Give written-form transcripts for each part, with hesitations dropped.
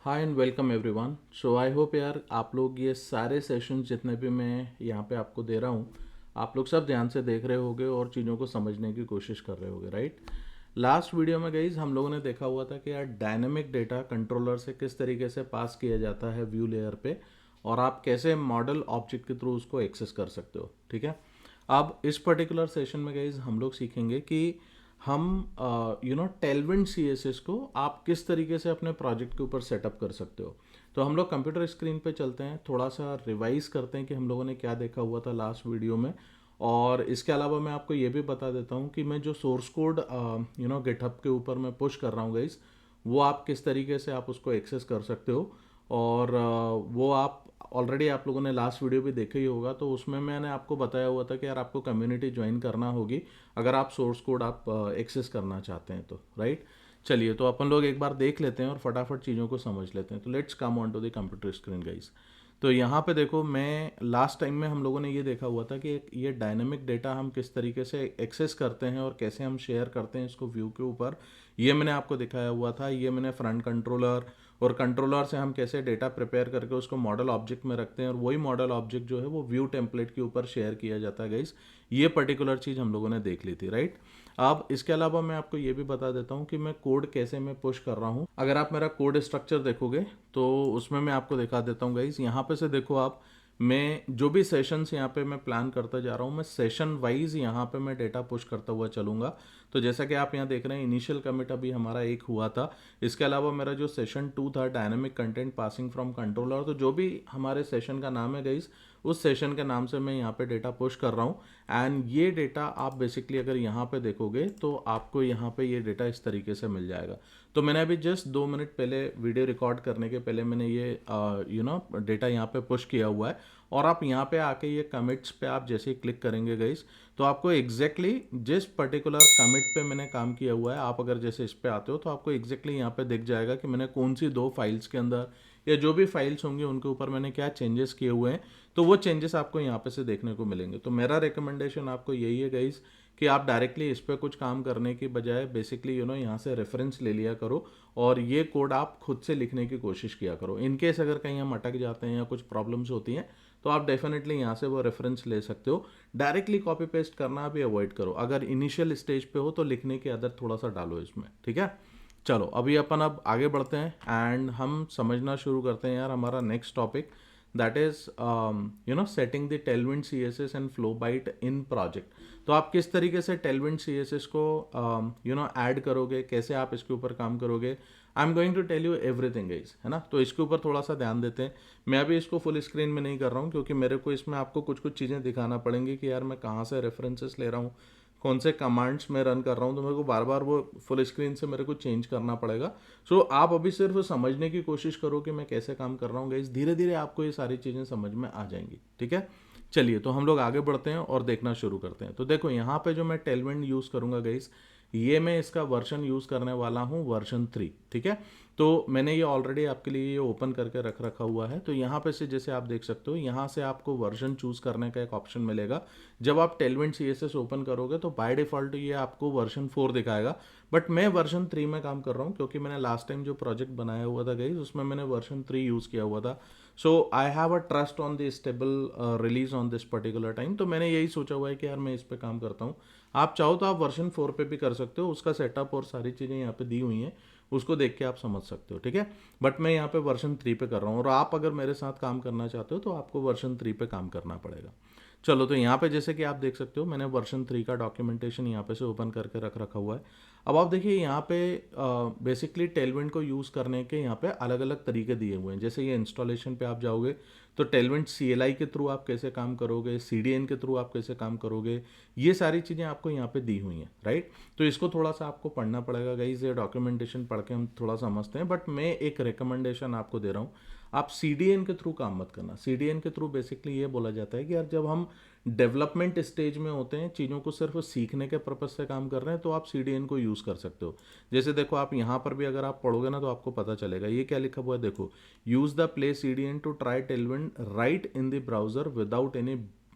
Hi and welcome everyone. So I hope यार आप लोग ये सारे सेशंस जितने भी मैं यहाँ पे आपको दे रहा हूँ, आप लोग सब ध्यान से देख रहे होगे और चीज़ों को समझने की कोशिश कर रहे होगे, राइट। लास्ट वीडियो में गाइज हम लोगों ने देखा हुआ था कि यार डायनेमिक डेटा कंट्रोलर से किस तरीके से पास किया जाता है व्यू लेयर पे, और आप कैसे मॉडल ऑब्जेक्ट के थ्रू उसको एक्सेस कर सकते हो, ठीक है। अब इस पर्टिकुलर सेशन में गाइज हम लोग सीखेंगे कि हम टेलविंड सीएसएस को आप किस तरीके से अपने प्रोजेक्ट के ऊपर सेटअप कर सकते हो। तो हम लोग कंप्यूटर स्क्रीन पे चलते हैं, थोड़ा सा रिवाइज करते हैं कि हम लोगों ने क्या देखा हुआ था लास्ट वीडियो में। और इसके अलावा मैं आपको ये भी बता देता हूँ कि मैं जो सोर्स कोड गिटहब के ऊपर मैं पुश कर रहा हूँ गाइस, वो आप किस तरीके से आप उसको एक्सेस कर सकते हो। और वो आप ऑलरेडी आप लोगों ने लास्ट वीडियो भी देखा ही होगा, तो उसमें मैंने आपको बताया हुआ था कि यार आपको कम्युनिटी ज्वाइन करना होगी अगर आप सोर्स कोड आप एक्सेस करना चाहते हैं तो, राइट। चलिए, तो अपन लोग एक बार देख लेते हैं और फटाफट चीज़ों को समझ लेते हैं। तो let's come on to the computer screen guys. तो यहाँ पे देखो, मैं लास्ट टाइम में हम लोगों ने ये देखा हुआ था कि ये डायनेमिक डेटा हम किस तरीके से एक्सेस करते हैं और कैसे हम शेयर करते हैं इसको व्यू के ऊपर, ये मैंने आपको दिखाया हुआ था। ये मैंने फ्रंट कंट्रोलर और कंट्रोलर से हम कैसे डेटा प्रिपेयर करके उसको मॉडल ऑब्जेक्ट में रखते हैं और वही मॉडल ऑब्जेक्ट जो है वो व्यू टेम्पलेट के ऊपर शेयर किया जाता है गाइस। ये पर्टिकुलर चीज़ हम लोगों ने देख ली थी, राइट। अब इसके अलावा मैं आपको ये भी बता देता हूँ कि मैं कोड कैसे मैं पुश कर रहा हूँ। अगर आप मेरा कोड स्ट्रक्चर देखोगे तो उसमें मैं आपको दिखा देता हूँ गाइस। यहाँ पे से देखो आप, मैं जो भी सेशंस यहाँ पे मैं प्लान करता जा रहा हूँ, मैं सेशन वाइज यहाँ पे मैं डेटा पुश करता हुआ चलूँगा। तो जैसा कि आप यहाँ देख रहे हैं, इनिशियल कमिट अभी हमारा एक हुआ था। इसके अलावा मेरा जो सेशन 2 था, dynamic content passing from controller, तो जो भी हमारे सेशन का नाम है गाइस, उस सेशन के नाम से मैं यहाँ पे डेटा पुश कर रहा हूँ। एंड ये डेटा आप बेसिकली अगर यहाँ पे देखोगे तो आपको यहाँ पे ये डेटा इस तरीके से मिल जाएगा। तो मैंने अभी जस्ट 2 मिनट पहले वीडियो रिकॉर्ड करने के पहले मैंने ये डेटा यहाँ पे पुश किया हुआ है। और आप यहाँ पे आके ये कमिट्स पे आप जैसे ही क्लिक करेंगे गाइस, तो आपको एग्जैक्टली जिस पर्टिकुलर कमिट पे मैंने काम किया हुआ है, आप अगर जैसे इस पे आते हो तो आपको एग्जैक्टली यहाँ पे दिख जाएगा कि मैंने कौन सी 2 फाइल्स के अंदर या जो भी फाइल्स होंगी उनके ऊपर मैंने क्या चेंजेस किए हुए हैं। तो वो चेंजेस आपको यहाँ पे से देखने को मिलेंगे। तो मेरा रिकमेंडेशन आपको यही है गाइस कि आप डायरेक्टली इस पर कुछ काम करने की बजाय बेसिकली यहाँ से रेफरेंस ले लिया करो और ये कोड आप खुद से लिखने की कोशिश किया करो। इनकेस अगर कहीं हम अटक जाते हैं या कुछ प्रॉब्लम्स होती हैं तो आप डेफिनेटली यहाँ से वो रेफरेंस ले सकते हो। डायरेक्टली कॉपी पेस्ट करना भी अवॉइड करो। अगर इनिशियल स्टेज पे हो तो लिखने की आदत थोड़ा सा डालो इसमें, ठीक है। चलो अभी अपन अब आगे बढ़ते हैं एंड हम समझना शुरू करते हैं यार हमारा next topic, that is setting the Tailwind C S S and Flowbite in project. तो आप किस तरीके से टेलविंड सी एस एस को ऐड करोगे, कैसे आप इसके ऊपर काम करोगे। I am going to tell you everything guys, है ना। तो इसके ऊपर थोड़ा सा ध्यान देते हैं। मैं अभी इसको फुल स्क्रीन में नहीं कर रहा हूँ क्योंकि मेरे को इसमें आपको कुछ कुछ चीज़ें दिखाना पड़ेंगी कि यार मैं कहाँ से रेफरेंसेस ले रहा हूँ, कौन से कमांड्स में रन कर रहा हूँ, तो मेरे को बार बार वो फुल स्क्रीन से मेरे को चेंज करना पड़ेगा। सो आप अभी सिर्फ समझने की कोशिश करो कि मैं कैसे काम कर रहा हूँ गाइस। धीरे धीरे आपको ये सारी चीज़ें समझ में आ जाएंगी, ठीक है। चलिए, तो हम लोग आगे बढ़ते हैं और देखना शुरू करते हैं। तो देखो यहाँ पे जो मैं टेलविंड यूज़ करूँगा गाइस, ये मैं इसका वर्जन यूज़ करने वाला हूँ वर्जन 3, ठीक है। तो मैंने ये ऑलरेडी आपके लिए ये ओपन करके रख रखा हुआ है। तो यहाँ पे से जैसे आप देख सकते हो, यहाँ से आपको वर्जन चूज़ करने का एक ऑप्शन मिलेगा। जब आप टेलविंड CSS ओपन करोगे तो बाय डिफ़ॉल्ट ये आपको वर्जन 4 दिखाएगा, बट मैं वर्जन 3 में काम कर रहा हूँ क्योंकि मैंने लास्ट टाइम जो प्रोजेक्ट बनाया हुआ था गाइस, उसमें मैंने वर्जन 3 यूज़ किया हुआ था। So I have a trust on the stable release on this particular time. तो मैंने यही सोचा हुआ है कि यार मैं इस पर काम करता हूँ। आप चाहो तो आप वर्जन 4 पे भी कर सकते हो, उसका सेटअप और सारी चीज़ें यहाँ पे दी हुई हैं, उसको देख के आप समझ सकते हो, ठीक है। बट मैं यहाँ पे वर्जन 3 पे कर रहा हूँ और आप अगर मेरे साथ काम करना चाहते हो तो आपको वर्जन 3 पे काम करना पड़ेगा। चलो, तो यहाँ पे जैसे कि आप देख सकते हो, मैंने वर्जन 3 का डॉक्यूमेंटेशन यहाँ पे से ओपन करके रख रखा हुआ है। अब आप देखिए यहाँ पे बेसिकली टेलविंड को यूज़ करने के यहाँ पे अलग अलग तरीके दिए हुए हैं। जैसे ये इंस्टॉलेशन पे आप जाओगे तो टेलविंड CLI के थ्रू आप कैसे काम करोगे, CDN के थ्रू आप कैसे काम करोगे, ये सारी चीज़ें आपको यहाँ पे दी हुई हैं, राइट। तो इसको थोड़ा सा आपको पढ़ना पड़ेगा गाइस। ये डॉक्यूमेंटेशन पढ़ के हम थोड़ा समझते हैं, बट मैं एक रिकमेंडेशन आपको दे रहा हूँ, आप CDN के थ्रू काम मत करना। CDN के थ्रू बेसिकली ये बोला जाता है कि यार जब हम डेवलपमेंट स्टेज में होते हैं, चीज़ों को सिर्फ सीखने के पर्पज से काम कर रहे हैं, तो आप CDN को यूज़ कर सकते हो। जैसे देखो, आप यहाँ पर भी अगर आप पढ़ोगे ना तो आपको पता चलेगा ये क्या लिखा हुआ है। देखो, use the play CDN to try Tailwind right in the browser without any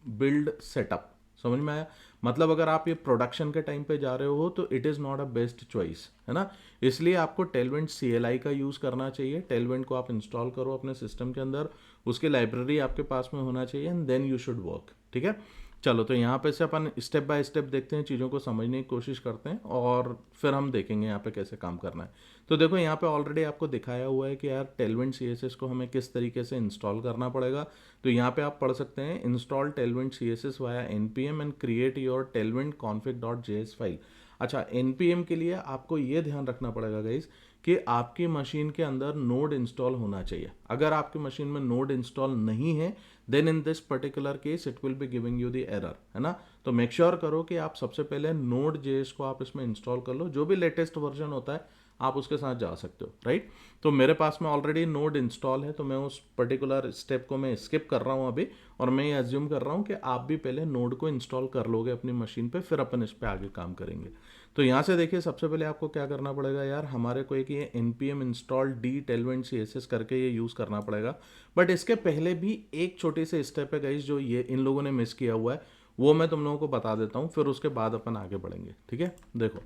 build setup, समझ में आया? मतलब अगर आप ये प्रोडक्शन के टाइम पे जा रहे हो तो it is not a best choice, है ना? इसलिए आपको टेलविंड CLI का यूज़ करना चाहिए। टेलविंड को आप इंस्टॉल करो अपने सिस्टम के अंदर, उसकी लाइब्रेरी आपके पास में होना चाहिए and then you should work. ठीक है, चलो तो यहाँ पे से अपन स्टेप बाय स्टेप देखते हैं, चीज़ों को समझने की कोशिश करते हैं और फिर हम देखेंगे यहाँ पे कैसे काम करना है। तो देखो यहाँ पे ऑलरेडी आपको दिखाया हुआ है कि यार टेलविंड CSS को हमें किस तरीके से इंस्टॉल करना पड़ेगा। तो यहाँ पे आप पढ़ सकते हैं, install Tailwind CSS via npm and create your tailwind config.js file. अच्छा, npm के लिए आपको ये ध्यान रखना पड़ेगा गाइज कि आपकी मशीन के अंदर नोड इंस्टॉल होना चाहिए। अगर आपकी मशीन में नोड इंस्टॉल नहीं है then in this particular case it will be giving you the error, है ना? तो मेक श्योर करो कि आप सबसे पहले नोड जेएस को आप इसमें इंस्टॉल कर लो, जो भी लेटेस्ट वर्जन होता है आप उसके साथ जा सकते हो, राइट? तो मेरे पास में ऑलरेडी नोड इंस्टॉल है, तो मैं उस पर्टिकुलर स्टेप को मैं स्किप कर रहा हूँ अभी, और मैं ये अज्यूम कर रहा हूँ कि आप भी पहले नोड को इंस्टॉल कर लोगे अपनी मशीन पे, फिर अपन इस पर आगे काम करेंगे। तो यहाँ से देखिए, सबसे पहले आपको क्या करना पड़ेगा यार, हमारे को एक ये npm install d tailwind css करके ये यूज़ करना पड़ेगा। बट इसके पहले भी एक छोटी सी स्टेप है गाइस जो ये इन लोगों ने मिस किया हुआ है, वो मैं तुम लोगों को बता देता हूँ, फिर उसके बाद अपन आगे बढ़ेंगे। ठीक है, देखो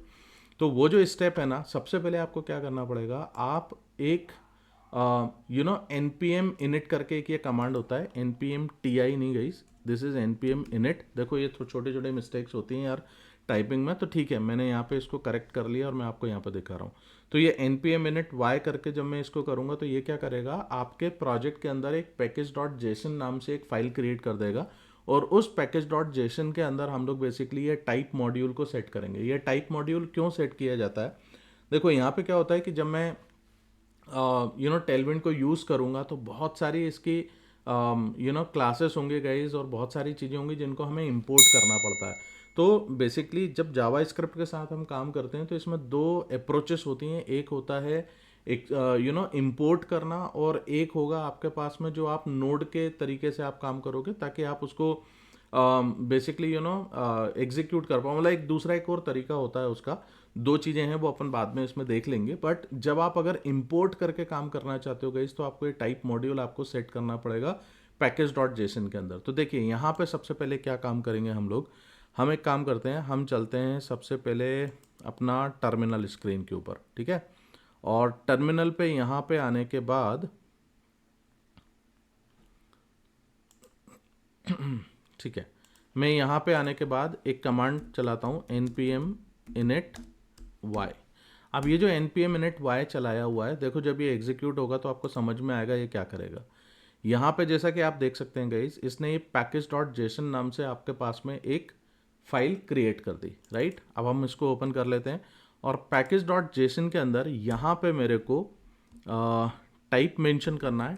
तो वो जो स्टेप है ना, सबसे पहले आपको क्या करना पड़ेगा, आप एक npm init करके एक ये कमांड होता है, npm ti नहीं guys, this is npm init। देखो ये छोटे छोटे मिस्टेक्स होती हैं यार टाइपिंग में, तो ठीक है मैंने यहाँ पे इसको करेक्ट कर लिया और मैं आपको यहाँ पे दिखा रहा हूँ। तो ये npm init y करके जब मैं इसको करूँगा तो ये क्या करेगा, आपके प्रोजेक्ट के अंदर एक package.json नाम से एक फाइल क्रिएट कर देगा, और उस package.json के अंदर हम लोग बेसिकली ये टाइप मॉड्यूल को सेट करेंगे। ये टाइप मॉड्यूल क्यों सेट किया जाता है, देखो यहाँ पे क्या होता है कि जब मैं टेलविंड को यूज़ करूँगा तो बहुत सारी इसकी क्लासेस होंगे गाइज, और बहुत सारी चीज़ें होंगी जिनको हमें इंपोर्ट करना पड़ता है। तो बेसिकली जब जावा स्क्रिप्ट के साथ हम काम करते हैं तो इसमें दो अप्रोचेस होती हैं, एक होता है एक इंपोर्ट करना, और एक होगा आपके पास में जो आप नोड के तरीके से आप काम करोगे ताकि आप उसको बेसिकली एग्जीक्यूट कर पाओ। मतलब एक दूसरा एक और तरीका होता है उसका, दो चीज़ें हैं वो अपन बाद में इसमें देख लेंगे। बट जब आप अगर इंपोर्ट करके काम करना चाहते हो गाइस तो आपको ये टाइप मॉड्यूल आपको सेट करना पड़ेगा package.json के अंदर। तो देखिए यहाँ पे सबसे पहले क्या काम करेंगे हम लोग, हम एक काम करते हैं, हम चलते हैं सबसे पहले अपना टर्मिनल स्क्रीन के ऊपर, ठीक है? और टर्मिनल पे यहाँ पे आने के बाद ठीक है, मैं यहाँ पे आने के बाद एक कमांड चलाता हूँ npm init y। अब ये जो npm init y चलाया हुआ है, देखो जब ये एग्जीक्यूट होगा तो आपको समझ में आएगा ये क्या करेगा। यहाँ पे जैसा कि आप देख सकते हैं गाइस, इसने ये package.json नाम से आपके पास में एक फाइल क्रिएट कर दी, राइट? अब हम इसको ओपन कर लेते हैं, और package.json के अंदर यहाँ पे मेरे को टाइप मेंशन करना है,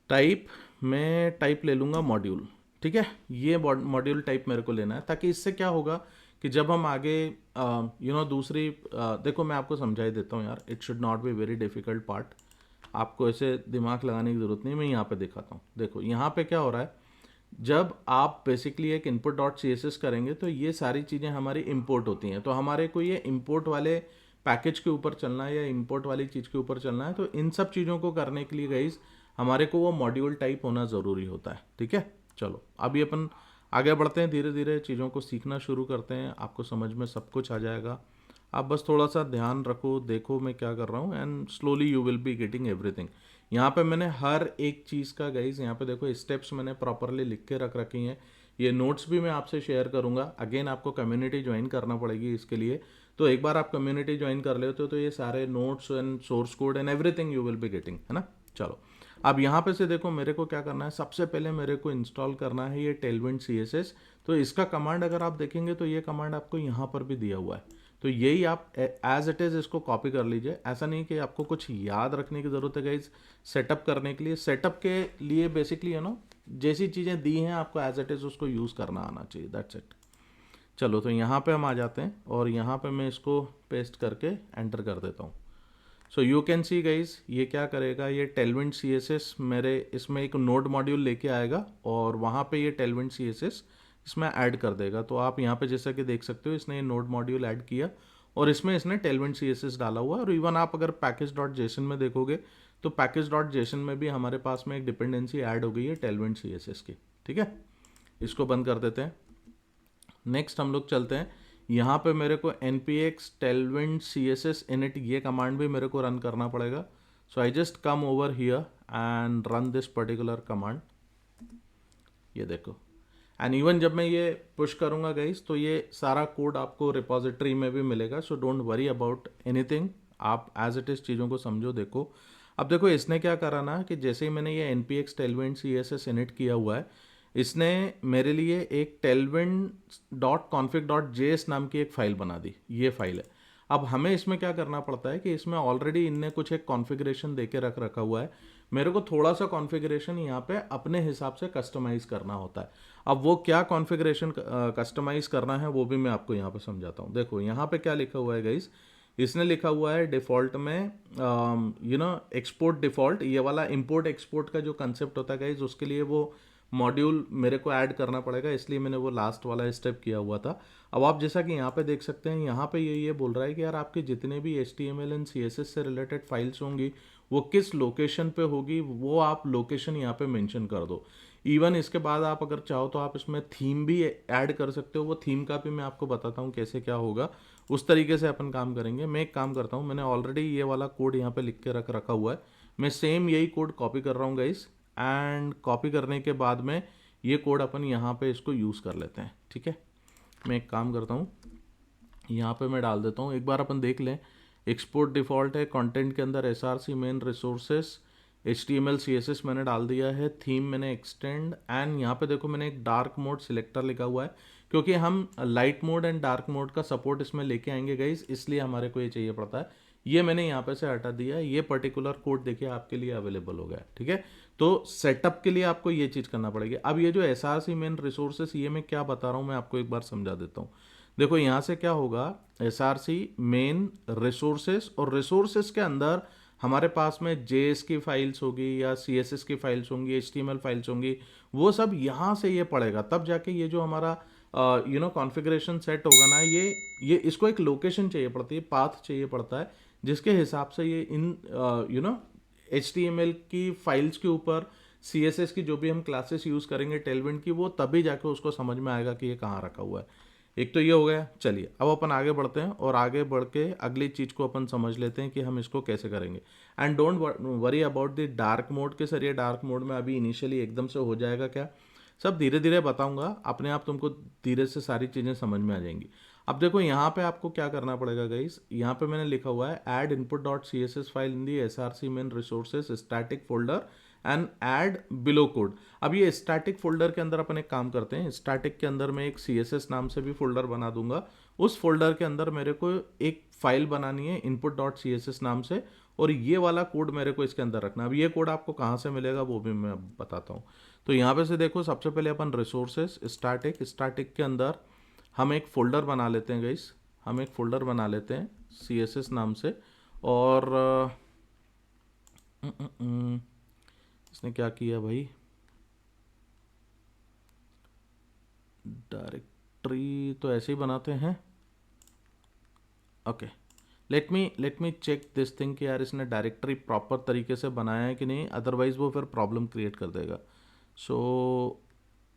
टाइप मैं टाइप ले लूँगा मॉड्यूल, ठीक है? ये मॉड्यूल टाइप मेरे को लेना है, ताकि इससे क्या होगा कि जब हम आगे दूसरी देखो मैं आपको समझा ही देता हूँ यार, it should not be very difficult part, आपको ऐसे दिमाग लगाने की ज़रूरत नहीं, मैं यहाँ पे दिखाता हूँ। देखो यहाँ पे क्या हो रहा है, जब आप बेसिकली एक input.css करेंगे तो ये सारी चीज़ें हमारी इंपोर्ट होती हैं, तो हमारे को ये इंपोर्ट वाले पैकेज के ऊपर चलना है या इंपोर्ट वाली चीज़ के ऊपर चलना है। तो इन सब चीज़ों को करने के लिए गाइस हमारे को वो मॉड्यूल टाइप होना ज़रूरी होता है, ठीक है? चलो अभी अपन आगे बढ़ते हैं, धीरे धीरे चीज़ों को सीखना शुरू करते हैं, आपको समझ में सब कुछ आ जाएगा। आप बस थोड़ा सा ध्यान रखो, देखो मैं क्या कर रहा हूँ, and slowly you will be getting everything. यहाँ पे मैंने हर एक चीज़ का गाइज यहाँ पे देखो स्टेप्स मैंने प्रॉपरली लिख के रख रखी हैं। ये नोट्स भी मैं आपसे शेयर करूँगा। अगेन आपको कम्युनिटी ज्वाइन करना पड़ेगी इसके लिए, तो एक बार आप कम्युनिटी ज्वाइन कर लेते हो तो ये सारे notes and source code and everything you will be getting, है ना? चलो अब यहाँ पे से देखो मेरे को क्या करना है, सबसे पहले मेरे को इंस्टॉल करना है ये टेलविंड CSS। तो इसका कमांड अगर आप देखेंगे तो ये कमांड आपको यहाँ पर भी दिया हुआ है, तो यही आप एज इट इज़ इसको कॉपी कर लीजिए। ऐसा नहीं कि आपको कुछ याद रखने की ज़रूरत है गाइज सेटअप करने के लिए। सेटअप के लिए बेसिकली जैसी चीज़ें दी हैं आपको एज इट इज़ उसको यूज़ करना आना चाहिए, दैट्स इट। चलो तो यहाँ पे हम आ जाते हैं, और यहाँ पे मैं इसको पेस्ट करके एंटर कर देता हूँ। So you can see guys ये क्या करेगा, ये टेलविंड CSS मेरे इसमें एक नोड मॉड्यूल लेके आएगा, और वहाँ पे ये टेलविंड CSS इसमें ऐड कर देगा। तो आप यहाँ पे जैसा कि देख सकते हो इसने ये नोड मॉड्यूल ऐड किया, और इसमें इसने टेलविंड CSS डाला हुआ है। और इवन आप अगर package.json में देखोगे तो package.json में भी हमारे पास में एक डिपेंडेंसी ऐड हो गई है टेलविंड CSS की, ठीक है? इसको बंद कर देते हैं। नेक्स्ट हम लोग चलते हैं, यहाँ पे मेरे को npx tailwind css init ये कमांड भी मेरे को रन करना पड़ेगा। So I just come over here and run this particular command. ये देखो, एंड इवन जब मैं ये पुश करूँगा गाइस तो ये सारा कोड आपको रिपोजिटरी में भी मिलेगा। So don't worry about anything, आप एज इट इज़ चीज़ों को समझो। देखो अब देखो इसने क्या करा ना कि जैसे ही मैंने ये npx tailwind css init किया हुआ है, इसने मेरे लिए एक tailwind.config.js नाम की एक फ़ाइल बना दी। ये फाइल है। अब हमें इसमें क्या करना पड़ता है कि इसमें ऑलरेडी इनने कुछ एक कॉन्फ़िगरेशन देके रखा हुआ है। मेरे को थोड़ा सा कॉन्फ़िगरेशन यहाँ पे अपने हिसाब से कस्टमाइज़ करना होता है। अब वो क्या कॉन्फ़िगरेशन कस्टमाइज़ करना है वो भी मैं आपको यहाँ पे समझाता हूँ। देखो यहाँ पे क्या लिखा हुआ है गाइस, इसने लिखा हुआ है डिफ़ॉल्ट में एक्सपोर्ट डिफ़ॉल्ट, ये वाला इंपोर्ट एक्सपोर्ट का जो कंसेप्ट होता है गाइस उसके लिए वो मॉड्यूल मेरे को ऐड करना पड़ेगा, इसलिए मैंने वो लास्ट वाला स्टेप किया हुआ था। अब आप जैसा कि यहाँ पे देख सकते हैं, यहाँ पे ये बोल रहा है कि यार आपके जितने भी HTML एंड CSS से रिलेटेड फाइल्स होंगी वो किस लोकेशन पे होगी, वो आप लोकेशन यहाँ पे मेंशन कर दो। इवन इसके बाद आप अगर चाहो तो आप इसमें थीम भी ऐड कर सकते हो। वो थीम का भी मैं आपको बताता हूँ कैसे क्या होगा, उस तरीके से अपन काम करेंगे। मैं एक काम करता हूँ, मैंने ऑलरेडी ये वाला कोड यहाँ पे लिख के रखा हुआ है। मैं सेम यही कोड कॉपी कर रहा हूँ गाइस, एंड कॉपी करने के बाद में ये कोड अपन यहाँ पे इसको यूज़ कर लेते हैं। ठीक है, मैं एक काम करता हूँ, यहाँ पे मैं डाल देता हूँ, एक बार अपन देख लें। एक्सपोर्ट डिफ़ॉल्ट है, कंटेंट के अंदर src main resources HTML CSS मैंने डाल दिया है, थीम मैंने एक्सटेंड, एंड यहाँ पे देखो मैंने एक डार्क मोड सिलेक्टर लिखा हुआ है क्योंकि हम light mode and dark mode का सपोर्ट इसमें लेके आएंगे गाइस, इसलिए हमारे को ये चाहिए पड़ता है। ये मैंने यहाँ पे से हटा दिया है। ये पर्टिकुलर कोड देखिए आपके लिए अवेलेबल हो गया। ठीक है, तो सेटअप के लिए आपको ये चीज़ करना पड़ेगी। अब ये जो SRC मेन रिसोर्सेस, ये मैं क्या बता रहा हूँ मैं आपको एक बार समझा देता हूँ। देखो यहाँ से क्या होगा, SRC मेन रिसोर्सेस, और रिसोर्सेस के अंदर हमारे पास में JS की फाइल्स होगी या CSS की फाइल्स होंगी, HTML फाइल्स होंगी, वो सब यहाँ से ये पड़ेगा। तब जाके ये जो हमारा कॉन्फ़िगरेशन सेट होगा ना, ये इसको एक लोकेशन चाहिए पड़ती है, पाथ चाहिए पड़ता है, जिसके हिसाब से ये इन HTML की फाइल्स के ऊपर CSS की जो भी हम क्लासेस यूज़ करेंगे टेलविंड की, वो तभी जाके उसको समझ में आएगा कि ये कहाँ रखा हुआ है। एक तो ये हो गया। चलिए अब अपन आगे बढ़ते हैं और आगे बढ़ के अगली चीज़ को अपन समझ लेते हैं कि हम इसको कैसे करेंगे। And don't worry about the dark mode के सर, ये डार्क मोड में अभी इनिशियली एकदम से हो जाएगा क्या, सब धीरे धीरे बताऊंगा, अपने आप तुमको धीरे से सारी चीज़ें समझ में आ जाएंगी। अब देखो यहाँ पे आपको क्या करना पड़ेगा गाइस, यहाँ पे मैंने लिखा हुआ है add input dot CSS file in the SRC main resources static folder and add below code. अब ये स्टैटिक फोल्डर के अंदर अपन एक काम करते हैं, स्टैटिक के अंदर मैं एक CSS नाम से भी फोल्डर बना दूंगा। उस फोल्डर के अंदर मेरे को एक फाइल बनानी है इनपुट डॉट CSS नाम से, और ये वाला कोड मेरे को इसके अंदर रखना है। अब ये कोड आपको कहाँ से मिलेगा वो भी मैं बताता हूँ। तो यहाँ पे से देखो, सबसे पहले अपन रिसोर्सेस स्टैटिक के अंदर हम एक फ़ोल्डर बना लेते हैं गाइस, हम एक फ़ोल्डर बना लेते हैं CSS नाम से। और इसने क्या किया भाई, डायरेक्टरी तो ऐसे ही बनाते हैं। Okay, let me check this thing कि यार इसने डायरेक्टरी प्रॉपर तरीके से बनाया है कि नहीं, अदरवाइज़ वो फिर प्रॉब्लम क्रिएट कर देगा। सो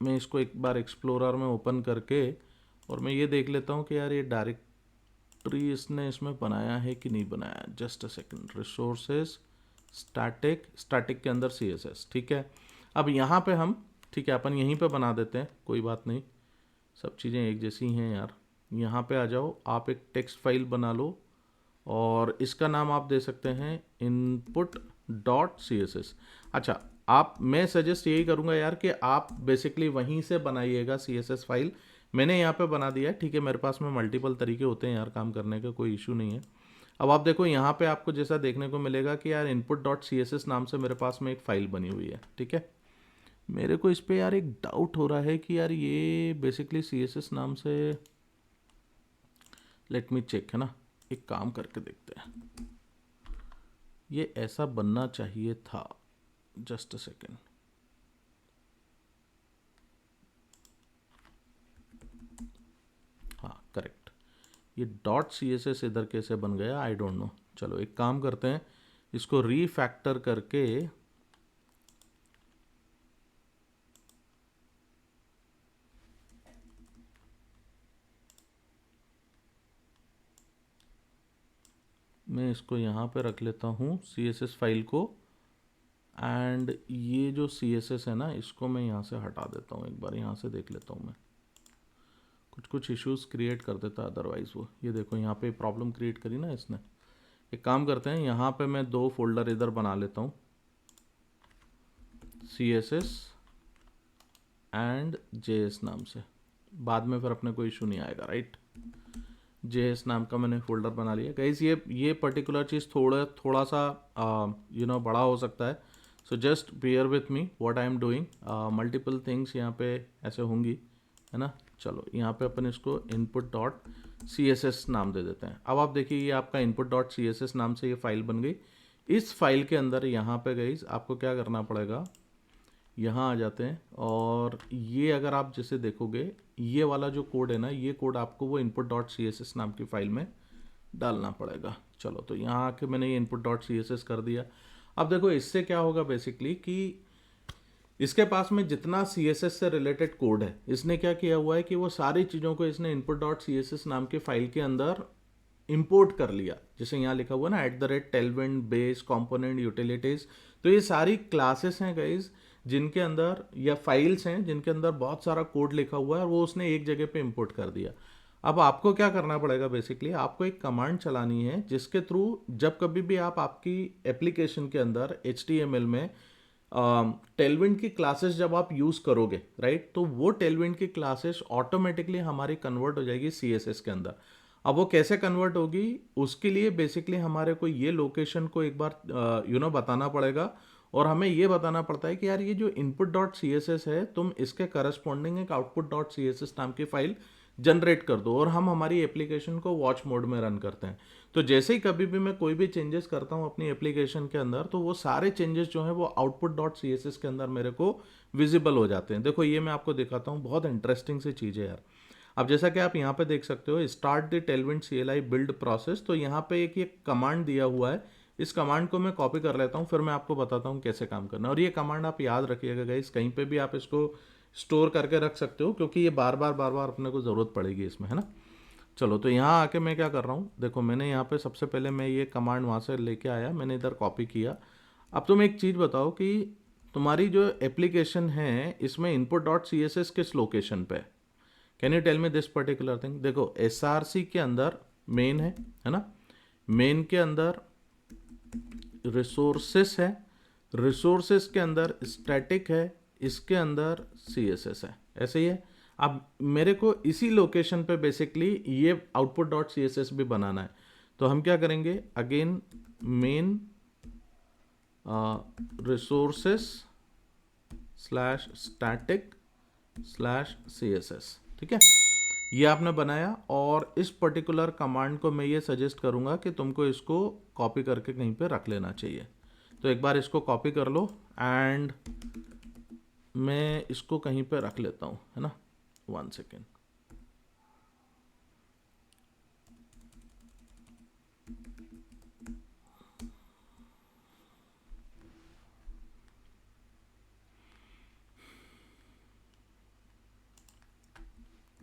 मैं इसको एक बार एक्सप्लोरर में ओपन करके और मैं ये देख लेता हूँ कि यार ये डायरेक्टरी इसने इसमें बनाया है कि नहीं बनाया। Just a second, resources static के अंदर CSS। ठीक है, अब यहाँ पे हम, ठीक है, अपन यहीं पे बना देते हैं, कोई बात नहीं, सब चीज़ें एक जैसी हैं यार। यहाँ पे आ जाओ, आप एक टेक्स्ट फाइल बना लो और इसका नाम आप दे सकते हैं input.css। अच्छा, मैं सजेस्ट यही करूँगा यार कि आप बेसिकली वहीं से बनाइएगा CSS फाइल। मैंने यहाँ पे बना दिया है। ठीक है, मेरे पास में मल्टीपल तरीके होते हैं यार काम करने का, कोई इशू नहीं है। अब आप देखो यहाँ पे आपको जैसा देखने को मिलेगा कि यार input.css नाम से मेरे पास में एक फ़ाइल बनी हुई है। ठीक है, मेरे को इस पे यार एक डाउट हो रहा है कि यार ये बेसिकली CSS नाम से, लेट मी चेक, है ना, एक काम करके देखते हैं। ये ऐसा बनना चाहिए था, जस्ट अ सेकेंड। हाँ करेक्ट, ये .css इधर कैसे बन गया आई डोंट नो। चलो एक काम करते हैं, इसको रीफैक्टर करके मैं इसको यहाँ पे रख लेता हूँ CSS फाइल को, एंड ये जो CSS है ना इसको मैं यहाँ से हटा देता हूँ। एक बार यहाँ से देख लेता हूँ मैं, कुछ इश्यूज क्रिएट कर देता है अदरवाइज वो। ये देखो यहाँ पे प्रॉब्लम क्रिएट करी ना इसने। एक काम करते हैं, यहाँ पे मैं 2 फोल्डर इधर बना लेता हूँ, CSS एंड JS नाम से। बाद में फिर अपने को इशू नहीं आएगा, राइट। JS नाम का मैंने फोल्डर बना लिया। गाइस ये पर्टिकुलर चीज़ थोड़ा सा बड़ा हो सकता है, so just bear with me what I am doing. Multiple things यहाँ पे ऐसे होंगी, है ना। चलो यहाँ पे अपन इसको input.css नाम दे देते हैं। अब आप देखिए ये आपका input.css नाम से ये फाइल बन गई। इस फाइल के अंदर यहाँ पे गाइस आपको क्या करना पड़ेगा, यहाँ आ जाते हैं, और ये अगर आप जैसे देखोगे ये वाला जो कोड है ना, ये कोड आपको वो input.css नाम की फाइल में डालना पड़ेगा। चलो तो यहाँ आके मैंने ये input.css कर दिया। अब देखो इससे क्या होगा बेसिकली कि इसके पास में जितना CSS से रिलेटेड कोड है, इसने क्या किया हुआ है कि वो सारी चीज़ों को इसने input.css नाम के फाइल के अंदर इंपोर्ट कर लिया। जैसे यहाँ लिखा हुआ ना @tailwind बेस कंपोनेंट यूटिलिटीज, तो ये सारी क्लासेस हैं गाइज जिनके अंदर, या फाइल्स हैं जिनके अंदर बहुत सारा कोड लिखा हुआ है, और वो उसने एक जगह पे इंपोर्ट कर दिया। अब आपको क्या करना पड़ेगा, बेसिकली आपको एक कमांड चलानी है जिसके थ्रू जब कभी भी आप आपकी एप्लीकेशन के अंदर HTML में टेलविंड की क्लासेस जब आप यूज़ करोगे, राइट, तो वो टेलविंड की क्लासेस ऑटोमेटिकली हमारी कन्वर्ट हो जाएगी CSS के अंदर। अब वो कैसे कन्वर्ट होगी, उसके लिए बेसिकली हमारे को ये लोकेशन को एक बार बताना पड़ेगा, और हमें ये बताना पड़ता है कि यार ये जो input.css है, तुम इसके करस्पॉन्डिंग एक output.css नाम की फाइल जनरेट कर दो, और हम हमारी एप्लीकेशन को वॉच मोड में रन करते हैं। तो जैसे ही कभी भी मैं कोई भी चेंजेस करता हूँ अपनी एप्लीकेशन के अंदर, तो वो सारे चेंजेस जो हैं वो output.css के अंदर मेरे को विजिबल हो जाते हैं। देखो ये मैं आपको दिखाता हूँ, बहुत इंटरेस्टिंग सी चीज़ है यार। अब जैसा कि आप यहाँ पे देख सकते हो, start the Tailwind CLI build process, तो यहाँ पे एक ये कमांड दिया हुआ है। इस कमांड को मैं कॉपी कर लेता हूँ, फिर मैं आपको बताता हूँ कैसे काम करना है। और ये कमांड आप याद रखिएगा गाइस, कहीं पे भी आप इसको स्टोर करके रख सकते हो, क्योंकि ये बार बार अपने को ज़रूरत पड़ेगी इसमें, है ना। चलो तो यहाँ आके मैं क्या कर रहा हूँ, देखो मैंने यहाँ पे सबसे पहले मैं ये कमांड वहाँ से लेके आया, मैंने इधर कॉपी किया। अब तुम एक चीज़ बताओ कि तुम्हारी जो एप्लीकेशन है इसमें input.css किस लोकेशन पे है? Can you tell me this particular thing. देखो SRC के अंदर मेन है ना, मेन के अंदर रिसोर्सेस है, रिसोर्सेस के अंदर स्टैटिक है, इसके अंदर CSS है, ऐसे ही है। अब मेरे को इसी लोकेशन पे बेसिकली ये output.css भी बनाना है, तो हम क्या करेंगे, अगेन मेन रिसोर्सेस /static/CSS, ठीक है, ये आपने बनाया। और इस पर्टिकुलर कमांड को मैं ये सजेस्ट करूंगा कि तुमको इसको कॉपी करके कहीं पे रख लेना चाहिए। तो एक बार इसको कॉपी कर लो, एंड मैं इसको कहीं पे रख लेता हूँ, है ना, 1 सेकेंड।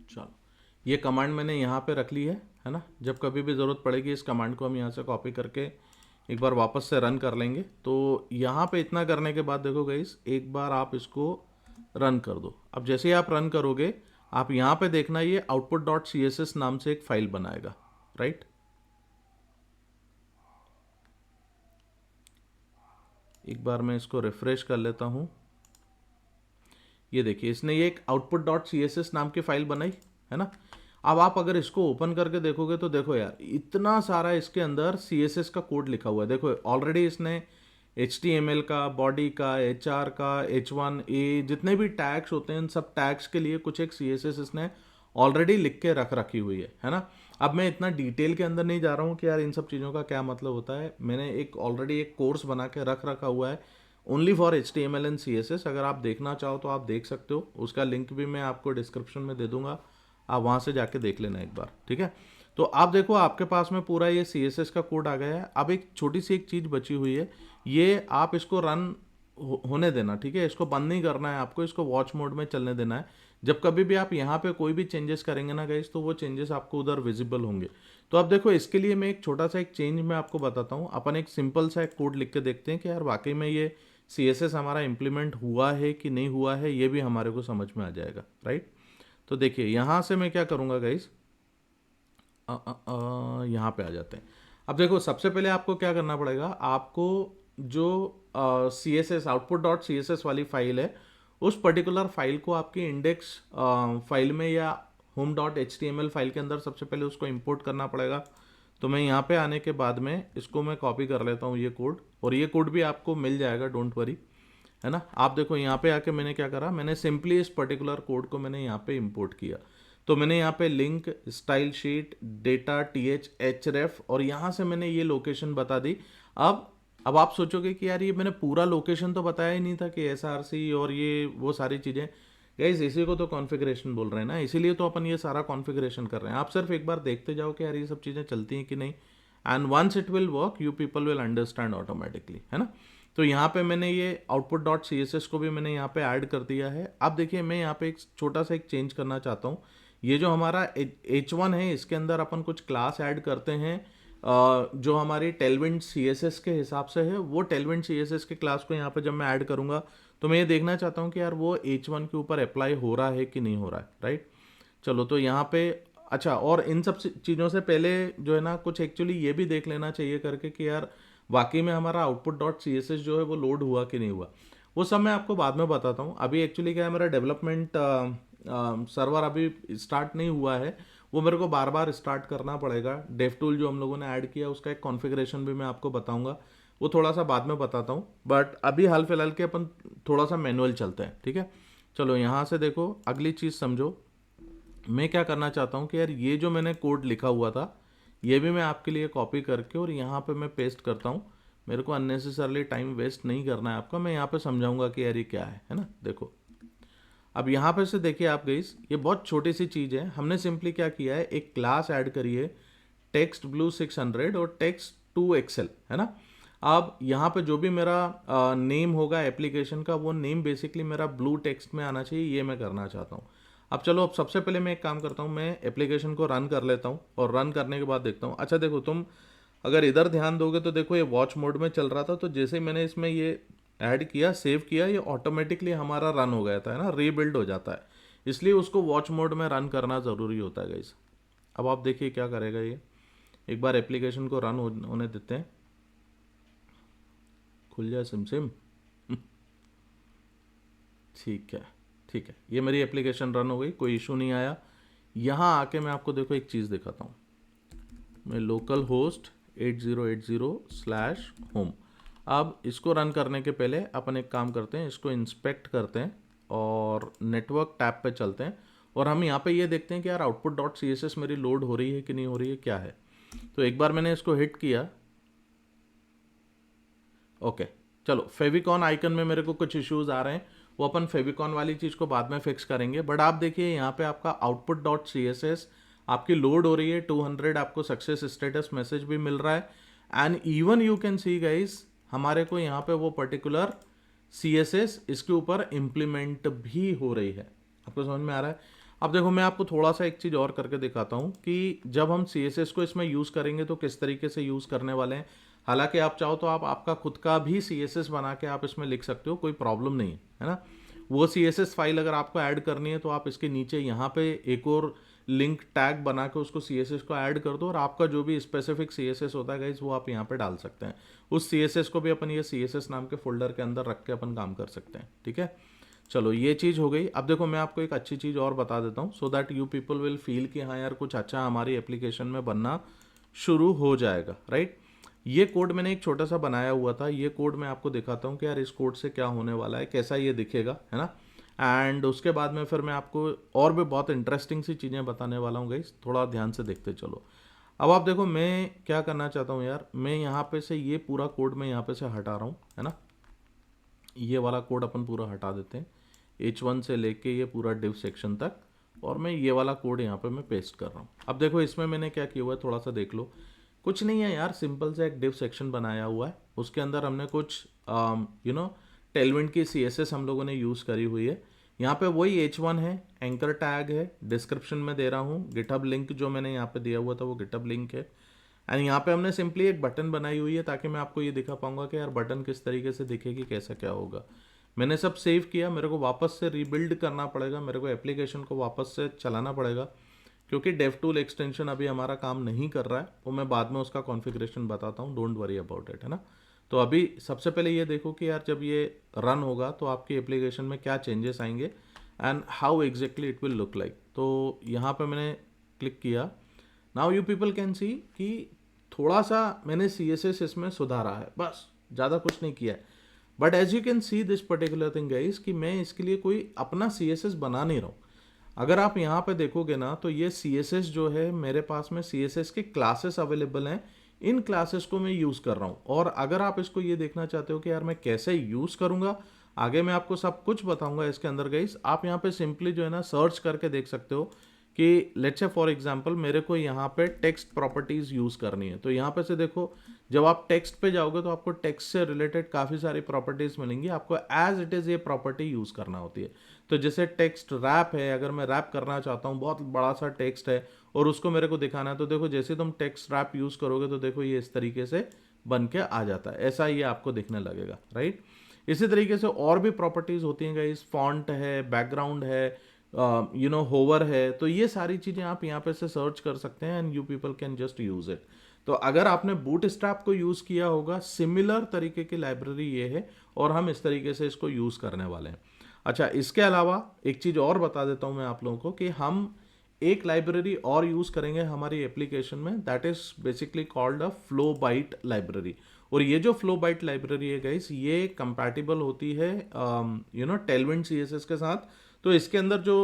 चलो ये कमांड मैंने यहाँ पे रख ली है ना। जब कभी भी ज़रूरत पड़ेगी इस कमांड को हम यहाँ से कॉपी करके एक बार वापस से रन कर लेंगे। तो यहाँ पे इतना करने के बाद देखो गाइस, एक बार आप इसको रन कर दो। अब जैसे ही आप रन करोगे, आप यहाँ पे देखना ये output.css नाम से एक फाइल बनाएगा, राइट। एक बार मैं इसको रिफ्रेश कर लेता हूँ। ये देखिए इसने ये एक output.css नाम की फाइल बनाई, है ना। अब आप अगर इसको ओपन करके देखोगे तो देखो यार, इतना सारा इसके अंदर CSS का कोड लिखा हुआ है। देखो ऑलरेडी इसने HTML का, बॉडी का, HR का, H1A, जितने भी टैग्स होते हैं, इन सब टैग्स के लिए कुछ एक CSS इसने ऑलरेडी लिख के रखी हुई है ना। अब मैं इतना डिटेल के अंदर नहीं जा रहा हूँ कि यार इन सब चीज़ों का क्या मतलब होता है। मैंने एक ऑलरेडी एक कोर्स बना के रखा हुआ है only for HTML and CSS। अगर आप देखना चाहो तो आप देख सकते हो, उसका लिंक भी मैं आपको डिस्क्रिप्शन में दे दूंगा, आप वहाँ से जाके देख लेना एक बार, ठीक है। तो आप देखो आपके पास में पूरा ये CSS का कोड आ गया है। अब एक छोटी सी एक चीज़ बची हुई है, ये आप इसको रन होने देना, ठीक है। इसको बंद नहीं करना है आपको, इसको वॉच मोड में चलने देना है। जब कभी भी आप यहाँ पे कोई भी चेंजेस करेंगे ना गाइस, तो वो चेंजेस आपको उधर विजिबल होंगे। तो अब देखो इसके लिए मैं एक छोटा सा एक चेंज मैं आपको बताता हूँ। अपन एक सिंपल सा एक कोड लिख के देखते हैं कि यार वाकई में ये CSS हमारा इम्प्लीमेंट हुआ है कि नहीं हुआ है, ये भी हमारे को समझ में आ जाएगा, राइट। तो देखिए यहाँ से मैं क्या करूँगा गाइस, यहाँ पे आ जाते हैं। अब देखो सबसे पहले आपको क्या करना पड़ेगा, आपको जो CSS आउटपुट डॉट CSS वाली फाइल है, उस पर्टिकुलर फाइल को आपकी इंडेक्स फाइल में या होम डॉट HTML फाइल के अंदर सबसे पहले उसको इंपोर्ट करना पड़ेगा। तो मैं यहाँ पे आने के बाद में इसको मैं कॉपी कर लेता हूँ ये कोड, और ये कोड भी आपको मिल जाएगा, डोंट वरी, है ना। आप देखो यहाँ पे आके मैंने क्या करा, मैंने सिंपली इस पर्टिकुलर कोड को मैंने यहाँ पे इंपोर्ट किया। तो मैंने यहाँ पे link, style sheet, data, TH, href, और यहाँ से मैंने ये लोकेशन बता दी। अब आप सोचोगे कि यार ये मैंने पूरा लोकेशन तो बताया ही नहीं था कि SRC और ये वो सारी चीज़ें। गाइस इसी को तो कॉन्फ़िगरेशन बोल रहे हैं ना, इसीलिए तो अपन ये सारा कॉन्फ़िगरेशन कर रहे हैं। आप सिर्फ एक बार देखते जाओ कि यार ये सब चीज़ें चलती हैं कि नहीं, and once it will work you people will understand automatically, है ना। तो यहाँ पे मैंने ये आउटपुट डॉट CSS को भी मैंने यहाँ पे ऐड कर दिया है। अब देखिए मैं यहाँ पे एक छोटा सा एक चेंज करना चाहता हूँ। ये जो हमारा H1 है, इसके अंदर अपन कुछ क्लास ऐड करते हैं जो हमारी टेलविंड CSS के हिसाब से है। वो टेलविंड CSS के क्लास को यहाँ पे जब मैं ऐड करूँगा तो मैं ये देखना चाहता हूँ कि यार वो H1 के ऊपर अप्लाई हो रहा है कि नहीं हो रहा है, राइट। चलो तो यहाँ पे अच्छा, और इन सब चीज़ों से पहले जो है ना कुछ एक्चुअली ये भी देख लेना चाहिए करके कि यार वाकई में हमारा आउटपुट डॉट CSS जो है वो लोड हुआ कि नहीं हुआ। वो सब मैं आपको बाद में बताता हूँ। अभी एक्चुअली क्या है, मेरा डेवलपमेंट सर्वर अभी स्टार्ट नहीं हुआ है, वो मेरे को बार बार स्टार्ट करना पड़ेगा। डेव टूल जो हम लोगों ने ऐड किया उसका एक कॉन्फ़िगरेशन भी मैं आपको बताऊंगा, वो थोड़ा सा बाद में बताता हूँ। बट अभी हाल फिलहाल के अपन थोड़ा सा मैनुअल चलते हैं, ठीक है। चलो यहाँ से देखो अगली चीज़ समझो, मैं क्या करना चाहता हूँ कि यार ये जो मैंने कोड लिखा हुआ था ये भी मैं आपके लिए कॉपी करके और यहाँ पे मैं पेस्ट करता हूँ। मेरे को अननेसेसरली टाइम वेस्ट नहीं करना है आपका, मैं यहाँ पे समझाऊंगा कि यार ये क्या है ना। देखो अब यहाँ पे से देखिए आप गाइस, ये बहुत छोटी सी चीज़ है। हमने सिंपली क्या किया है, एक क्लास ऐड करी है टेक्स्ट ब्लू 600 और टेक्स्ट 2 एक्सेल, है ना। अब यहाँ पे जो भी मेरा नेम होगा एप्लीकेशन का, वो नेम बेसिकली मेरा ब्लू टेक्स्ट में आना चाहिए, ये मैं करना चाहता हूँ। अब चलो, अब सबसे पहले मैं एक काम करता हूँ, मैं एप्लीकेशन को रन कर लेता हूँ और रन करने के बाद देखता हूँ। अच्छा देखो, तुम अगर इधर ध्यान दोगे तो देखो ये वॉच मोड में चल रहा था, तो जैसे ही मैंने इसमें ये ऐड किया, सेव किया, ये ऑटोमेटिकली हमारा रन हो गया था, है ना, रीबिल्ड हो जाता है। इसलिए उसको वॉच मोड में रन करना ज़रूरी होता है गाइस। अब आप देखिए क्या करेगा ये, एक बार एप्लीकेशन को रन होने देते हैं, खुल जाए सिम सिम। ठीक है, ठीक है, ये मेरी एप्लीकेशन रन हो गई, कोई इशू नहीं आया। यहाँ आके मैं आपको देखो एक चीज़ दिखाता हूँ। मैं लोकल होस्ट 8080/home, अब इसको रन करने के पहले अपन एक काम करते हैं, इसको इंस्पेक्ट करते हैं और नेटवर्क टैब पे चलते हैं और हम यहाँ पे ये देखते हैं कि यार आउटपुट डॉट CSS मेरी लोड हो रही है कि नहीं हो रही है, क्या है। तो एक बार मैंने इसको हिट किया, ओके। चलो, फेविकॉन आइकन में मेरे को कुछ इश्यूज आ रहे हैं, वो अपन फेविकॉन वाली चीज़ को बाद में फिक्स करेंगे। बट आप देखिए यहाँ पे आपका आउटपुट डॉट CSS आपकी लोड हो रही है, 200 आपको सक्सेस स्टेटस मैसेज भी मिल रहा है। And even you can see guys, हमारे को यहाँ पे वो पर्टिकुलर CSS इसके ऊपर इम्प्लीमेंट भी हो रही है। आपको समझ में आ रहा है। अब देखो मैं आपको थोड़ा सा एक चीज़ और करके दिखाता हूँ कि जब हम CSS को इसमें यूज़ करेंगे तो किस तरीके से यूज़ करने वाले हैं। हालांकि आप चाहो तो आप आपका खुद का भी CSS बना के आप इसमें लिख सकते हो, कोई प्रॉब्लम नहीं है ना। वो CSS फाइल अगर आपको ऐड करनी है तो आप इसके नीचे यहाँ पे एक और लिंक टैग बना के उसको CSS को ऐड कर दो और आपका जो भी स्पेसिफिक CSS होता है गाइस वो आप यहाँ पे डाल सकते हैं। उस CSS को भी अपन ये CSS नाम के फोल्डर के अंदर रख के अपन काम कर सकते हैं, ठीक है। चलो ये चीज़ हो गई। अब देखो मैं आपको एक अच्छी चीज़ और बता देता हूँ, so that you people will feel कि हाँ यार कुछ अच्छा हमारी एप्लीकेशन में बनना शुरू हो जाएगा, राइट। ये कोड मैंने एक छोटा सा बनाया हुआ था, ये कोड मैं आपको दिखाता हूँ कि यार इस कोड से क्या होने वाला है, कैसा ये दिखेगा, है ना। एंड उसके बाद में फिर मैं आपको और भी बहुत इंटरेस्टिंग सी चीज़ें बताने वाला हूँ गाइस, थोड़ा ध्यान से देखते चलो। अब आप देखो मैं क्या करना चाहता हूँ यार, मैं यहाँ पे से ये पूरा कोड मैं यहाँ पे से हटा रहा हूँ, है ना। ये वाला कोड अपन पूरा हटा देते हैं, H1 से लेके ये पूरा डिव सेक्शन तक, और मैं ये वाला कोड यहाँ पे मैं पेस्ट कर रहा हूँ। अब देखो इसमें मैंने क्या किया हुआ है, थोड़ा सा देख लो। कुछ नहीं है यार, सिंपल सा एक डिव सेक्शन बनाया हुआ है, उसके अंदर हमने कुछ टेलविंड की CSS हम लोगों ने यूज़ करी हुई है। यहाँ पे वही H1 है, एंकर टैग है, डिस्क्रिप्शन में दे रहा हूँ, गिटहब लिंक जो मैंने यहाँ पे दिया हुआ था वो गिटहब लिंक है। एंड यहाँ पे हमने सिंपली एक बटन बनाई हुई है ताकि मैं आपको ये दिखा पाऊंगा कि यार बटन किस तरीके से दिखेगी, कैसा क्या होगा। मैंने सब सेव किया, मेरे को वापस से रीबिल्ड करना पड़ेगा, मेरे को एप्लीकेशन को वापस से चलाना पड़ेगा क्योंकि डेवटूल एक्सटेंशन अभी हमारा काम नहीं कर रहा है। वो मैं बाद में उसका कॉन्फ़िगरेशन बताता हूँ, डोंट वरी अबाउट इट, है ना। तो अभी सबसे पहले ये देखो कि यार जब ये रन होगा तो आपकी एप्लीकेशन में क्या चेंजेस आएंगे and how exactly it will look like. तो यहाँ पे मैंने क्लिक किया। Now you people can see कि थोड़ा सा मैंने CSS इसमें सुधारा है, बस ज़्यादा कुछ नहीं किया है। But as you can see this particular thing guys कि मैं इसके लिए कोई अपना CSS बना नहीं रहा हूँ। अगर आप यहाँ पे देखोगे ना तो ये CSS जो है मेरे पास में CSS के क्लासेस अवेलेबल हैं, इन क्लासेस को मैं यूज़ कर रहा हूँ। और अगर आप इसको ये देखना चाहते हो कि यार मैं कैसे यूज़ करूँगा, आगे मैं आपको सब कुछ बताऊँगा इसके अंदर गाइस। आप यहाँ पे सिंपली जो है ना सर्च करके देख सकते हो कि लेट्स से फॉर एग्जांपल मेरे को यहाँ पे टेक्स्ट प्रॉपर्टीज़ यूज़ करनी है। तो यहाँ पे से देखो, जब आप टेक्स्ट पे जाओगे तो आपको टेक्स्ट से रिलेटेड काफ़ी सारी प्रॉपर्टीज़ मिलेंगी, आपको एज इट इज़ ये प्रॉपर्टी यूज़ करना होती है। तो जैसे टेक्स्ट रैप है, अगर मैं रैप करना चाहता हूँ, बहुत बड़ा सा टेक्स्ट है और उसको मेरे को दिखाना है, तो देखो जैसे तुम टेक्स्ट रैप यूज़ करोगे तो देखो ये इस तरीके से बन के आ जाता है, ऐसा ये आपको दिखने लगेगा, राइट। इसी तरीके से और भी प्रॉपर्टीज़ होती हैं गाइस, फॉन्ट है, बैकग्राउंड है, होवर है। तो ये सारी चीज़ें आप यहाँ पे से सर्च कर सकते हैं and you people can just use it. तो अगर आपने बूटस्ट्रैप को यूज़ किया होगा, सिमिलर तरीके की लाइब्रेरी ये है और हम इस तरीके से इसको यूज़ करने वाले हैं। अच्छा, इसके अलावा एक चीज़ और बता देता हूँ मैं आप लोगों को कि हम एक लाइब्रेरी और यूज़ करेंगे हमारी एप्लीकेशन में, that is basically called a Flowbite library. और ये जो फ्लो बाइट लाइब्रेरी है गाइस, ये कंपैटिबल होती है टेलविंड CSS के साथ। तो इसके अंदर जो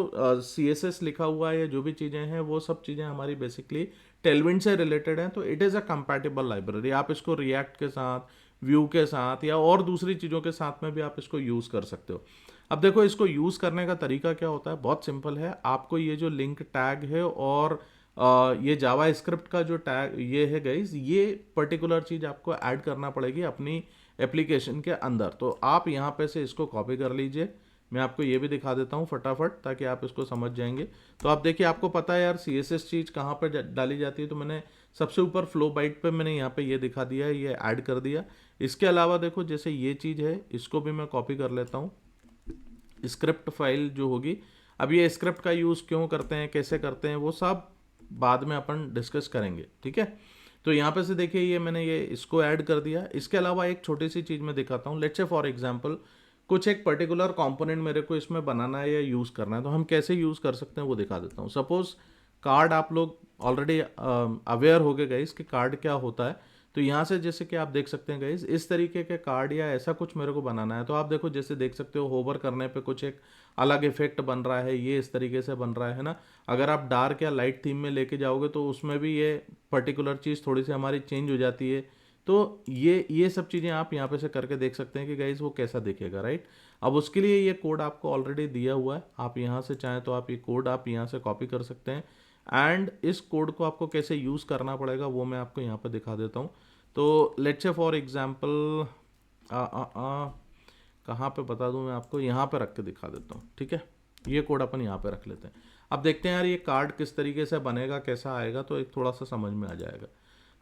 CSS लिखा हुआ है या जो भी चीज़ें हैं वो सब चीज़ें हमारी बेसिकली टेलविंड से रिलेटेड हैं। तो it is a compatible library. आप इसको रिएक्ट के साथ, व्यू के साथ या और दूसरी चीज़ों के साथ में भी आप इसको यूज़ कर सकते हो। अब देखो इसको यूज़ करने का तरीका क्या होता है, बहुत सिंपल है। आपको ये जो लिंक टैग है और ये जावा स्क्रिप्ट का जो टैग ये है गाइस, ये पर्टिकुलर चीज़ आपको ऐड करना पड़ेगी अपनी एप्लीकेशन के अंदर। तो आप यहाँ पे से इसको कॉपी कर लीजिए। मैं आपको ये भी दिखा देता हूँ फटाफट ताकि आप इसको समझ जाएंगे। तो आप देखिए, आपको पता है यार CSS चीज़ कहाँ पर डाली जाती है। तो मैंने सबसे ऊपर फ्लो बाइट पे मैंने यहाँ पे ये दिखा दिया है, ये ऐड कर दिया। इसके अलावा देखो जैसे ये चीज़ है, इसको भी मैं कॉपी कर लेता हूँ, स्क्रिप्ट फाइल जो होगी। अब ये स्क्रिप्ट का यूज़ क्यों करते हैं, कैसे करते हैं, वो सब बाद में अपन डिस्कस करेंगे, ठीक है। तो यहाँ पे से देखिए ये मैंने ये इसको ऐड कर दिया। इसके अलावा एक छोटी सी चीज़ मैं दिखाता हूँ। लेट्स से फॉर एग्जांपल कुछ एक पर्टिकुलर कंपोनेंट मेरे को इसमें बनाना है या यूज़ करना है, तो हम कैसे यूज़ कर सकते हैं वो दिखा देता हूँ। सपोज कार्ड, आप लोग ऑलरेडी अवेयर हो गए गाइस कि कार्ड क्या होता है। तो यहाँ से जैसे कि आप देख सकते हैं गाइस, इस तरीके के कार्ड या ऐसा कुछ मेरे को बनाना है। तो आप देखो जैसे देख सकते हो, होवर करने पे कुछ एक अलग इफेक्ट बन रहा है, ये इस तरीके से बन रहा है ना। अगर आप डार्क या लाइट थीम में लेके जाओगे तो उसमें भी ये पर्टिकुलर चीज़ थोड़ी सी हमारी चेंज हो जाती है। तो ये सब चीज़ें आप यहाँ पे से करके देख सकते हैं कि गाइस वो कैसा दिखेगा, राइट। अब उसके लिए ये कोड आपको ऑलरेडी दिया हुआ है, आप यहाँ से चाहें तो आप ये कोड आप यहाँ से कॉपी कर सकते हैं। एंड इस कोड को आपको कैसे यूज़ करना पड़ेगा वो मैं आपको यहाँ पे दिखा देता हूँ। तो लेट्स से फॉर एग्जांपल कहाँ पे बता दूँ मैं आपको, यहाँ पे रख के दिखा देता हूँ, ठीक है। ये कोड अपन यहाँ पे रख लेते हैं। अब देखते हैं यार ये कार्ड किस तरीके से बनेगा, कैसा आएगा, तो एक थोड़ा सा समझ में आ जाएगा।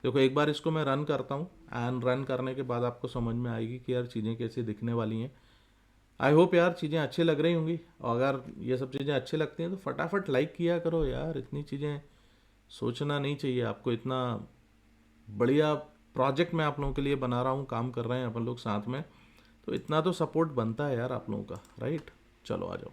देखो एक बार इसको मैं रन करता हूँ एंड रन करने के बाद आपको समझ में आएगी कि यार चीज़ें कैसी दिखने वाली हैं। आई होप यार चीज़ें अच्छी लग रही होंगी। और अगर ये सब चीज़ें अच्छी लगती हैं तो फटाफट लाइक किया करो यार, इतनी चीज़ें सोचना नहीं चाहिए आपको। इतना बढ़िया प्रोजेक्ट मैं आप लोगों के लिए बना रहा हूँ, काम कर रहे हैं अपन लोग साथ में, तो इतना तो सपोर्ट बनता है यार आप लोगों का, राइट। चलो आ जाओ।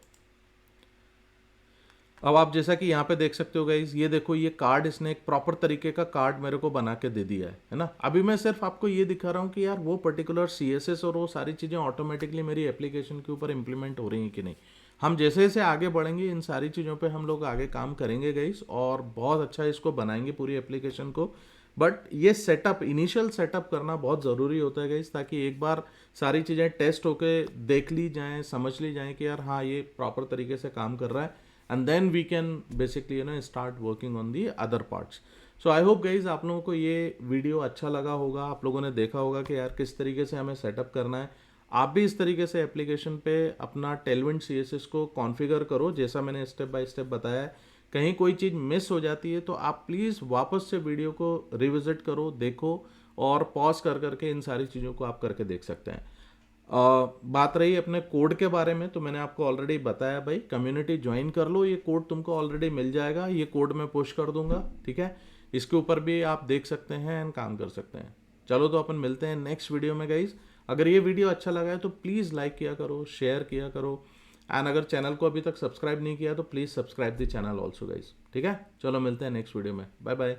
अब आप जैसा कि यहाँ पे देख सकते हो गाइस, ये देखो ये कार्ड इसने एक प्रॉपर तरीके का कार्ड मेरे को बना के दे दिया है ना। अभी मैं सिर्फ आपको ये दिखा रहा हूँ कि यार वो पर्टिकुलर CSS और वो सारी चीज़ें ऑटोमेटिकली मेरी एप्लीकेशन के ऊपर इंप्लीमेंट हो रही हैं कि नहीं। हम जैसे जैसे आगे बढ़ेंगे इन सारी चीज़ों पे हम लोग आगे काम करेंगे गाइस, और बहुत अच्छा इसको बनाएंगे पूरी एप्लीकेशन को। बट ये सेटअप, इनिशियल सेटअप करना बहुत ज़रूरी होता है गाइस, ताकि एक बार सारी चीज़ें टेस्ट होके देख ली जाएँ, समझ ली जाएँ कि यार हाँ ये प्रॉपर तरीके से काम कर रहा है। and then we can basically start working on the other parts. So I hope guys आप लोगों को ये वीडियो अच्छा लगा होगा, आप लोगों ने देखा होगा कि यार किस तरीके से हमें सेटअप करना है। आप भी इस तरीके से एप्लीकेशन पे अपना टेलविंड CSS को कॉन्फ़िगर करो जैसा मैंने स्टेप बाय स्टेप बताया है। कहीं कोई चीज़ मिस हो जाती है तो आप प्लीज़ वापस से वीडियो को रिविजिट करो, देखो और पॉज कर करके इन सारी चीज़ों को आप करके देख सकते हैं। बात रही अपने कोड के बारे में, तो मैंने आपको ऑलरेडी बताया भाई, कम्युनिटी ज्वाइन कर लो, ये कोड तुमको ऑलरेडी मिल जाएगा, ये कोड मैं पुश कर दूंगा, ठीक है। इसके ऊपर भी आप देख सकते हैं एंड काम कर सकते हैं। चलो तो अपन मिलते हैं नेक्स्ट वीडियो में गाइज। अगर ये वीडियो अच्छा लगा है तो प्लीज़ लाइक किया करो, शेयर किया करो, एंड अगर चैनल को अभी तक सब्सक्राइब नहीं किया तो please subscribe the channel also guys, ठीक है। चलो मिलते हैं नेक्स्ट वीडियो में, बाय बाय।